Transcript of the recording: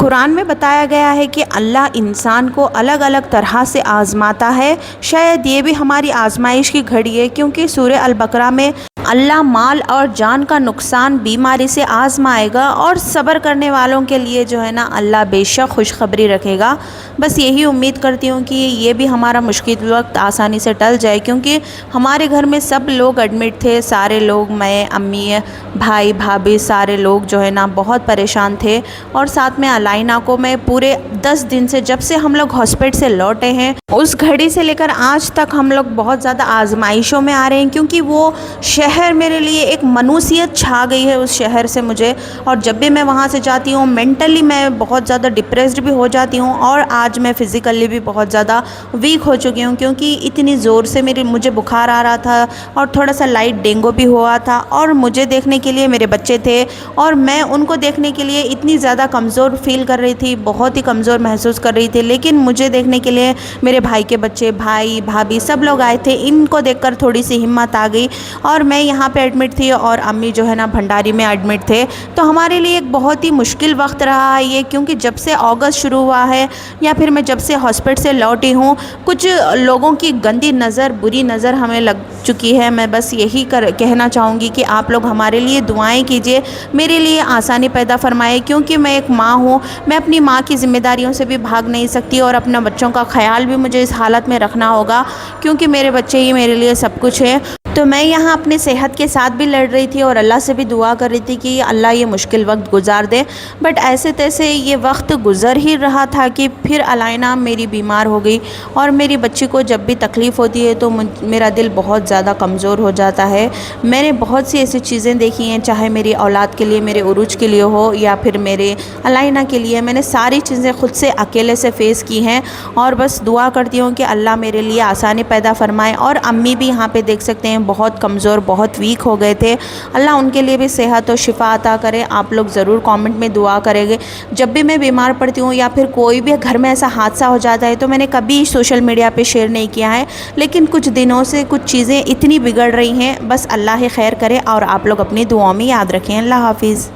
قرآن میں بتایا گیا ہے کہ اللہ انسان کو الگ الگ طرح سے آزماتا ہے۔ شاید یہ بھی ہماری آزمائش کی گھڑی ہے، کیونکہ سورہ البقرہ میں اللہ مال اور جان کا نقصان بیماری سے آزمائے گا، اور صبر کرنے والوں کے لیے جو ہے نا اللہ بے شک خوشخبری رکھے گا۔ بس یہی امید کرتی ہوں کہ یہ بھی ہمارا مشکل وقت آسانی سے ٹل جائے، کیونکہ ہمارے گھر میں سب لوگ ایڈمٹ تھے، سارے لوگ، میں، امی، بھائی، بھابھی، سارے لوگ جو ہے نا بہت پریشان تھے۔ اور ساتھ میں علائنہ کو میں پورے 10 دن سے، جب سے ہم لوگ ہاسپٹل سے لوٹے ہیں اس گھڑی سے لے کر آج تک ہم لوگ بہت زیادہ آزمائشوں میں آ رہے ہیں، کیونکہ وہ شہر میرے لیے ایک منوسیت چھا گئی ہے اس شہر سے مجھے۔ اور جب بھی میں وہاں سے جاتی ہوں مینٹلی میں بہت زیادہ ڈپریسڈ بھی ہو جاتی ہوں، اور آج میں فزیکلی بھی بہت زیادہ ویک ہو چکی ہوں، کیونکہ اتنی زور سے مجھے بخار آ رہا تھا، اور تھوڑا سا لائٹ ڈینگو بھی ہوا تھا، اور مجھے دیکھنے کے لیے میرے بچے تھے، اور میں ان کو دیکھنے کے لیے اتنی زیادہ کمزور فیل کر رہی تھی، بہت ہی کمزور محسوس کر رہی تھی۔ لیکن مجھے دیکھنے کے لیے میرے بھائی کے بچے، بھائی بھابھی سب لوگ آئے تھے، ان کو دیکھ کر تھوڑی سی ہمت آ گئی، اور میں یہاں پہ ایڈمٹ تھی اور امی جو ہے نا بھنڈاری میں ایڈمٹ تھے۔ تو ہمارے لیے ایک بہت ہی مشکل وقت رہا ہے یہ، کیونکہ جب سے اگست شروع ہوا ہے، یا پھر میں جب سے ہاسپٹل سے لوٹی ہوں، کچھ لوگوں کی گندی نظر، بری نظر ہمیں لگ چکی ہے۔ میں بس یہی کہنا چاہوں گی کہ آپ لوگ ہمارے لیے دعائیں کیجیے، میرے لیے آسانی پیدا فرمائے، کیونکہ میں ایک ماں ہوں، میں اپنی ماں کی ذمہ داریوں سے بھی بھاگ نہیں سکتی، اور اپنے بچوں کا خیال بھی مجھے اس حالت میں رکھنا ہوگا، کیونکہ میرے بچے ہی میرے لیے سب کچھ ہے۔ تو میں یہاں اپنی صحت کے ساتھ بھی لڑ رہی تھی، اور اللہ سے بھی دعا کر رہی تھی کہ اللہ یہ مشکل وقت گزار دے، بٹ ایسے تیسے یہ وقت گزر ہی رہا تھا کہ پھر علائنہ میری بیمار ہو گئی، اور میری بچی کو جب بھی تکلیف ہوتی ہے تو میرا دل بہت زیادہ کمزور ہو جاتا ہے۔ میں نے بہت سی ایسی چیزیں دیکھی ہیں، چاہے میری اولاد کے لیے، میرے عروج کے لیے ہو، یا پھر میرے علائنہ کے لیے، میں نے ساری چیزیں خود سے اکیلے سے فیس کی ہیں، اور بس دعا کرتی ہوں کہ اللہ میرے لیے آسانی پیدا فرمائے۔ اور امی بھی یہاں پہ دیکھ سکتے ہیں بہت کمزور، بہت ویک ہو گئے تھے، اللہ ان کے لیے بھی صحت و شفا عطا کرے۔ آپ لوگ ضرور کامنٹ میں دعا کریں گے۔ جب بھی میں بیمار پڑتی ہوں، یا پھر کوئی بھی گھر میں ایسا حادثہ ہو جاتا ہے، تو میں نے کبھی سوشل میڈیا پہ شیئر نہیں کیا ہے، لیکن کچھ دنوں سے کچھ چیزیں اتنی بگڑ رہی ہیں، بس اللہ ہی خیر کرے، اور آپ لوگ اپنی دعاؤں میں یاد رکھیں۔ اللہ حافظ۔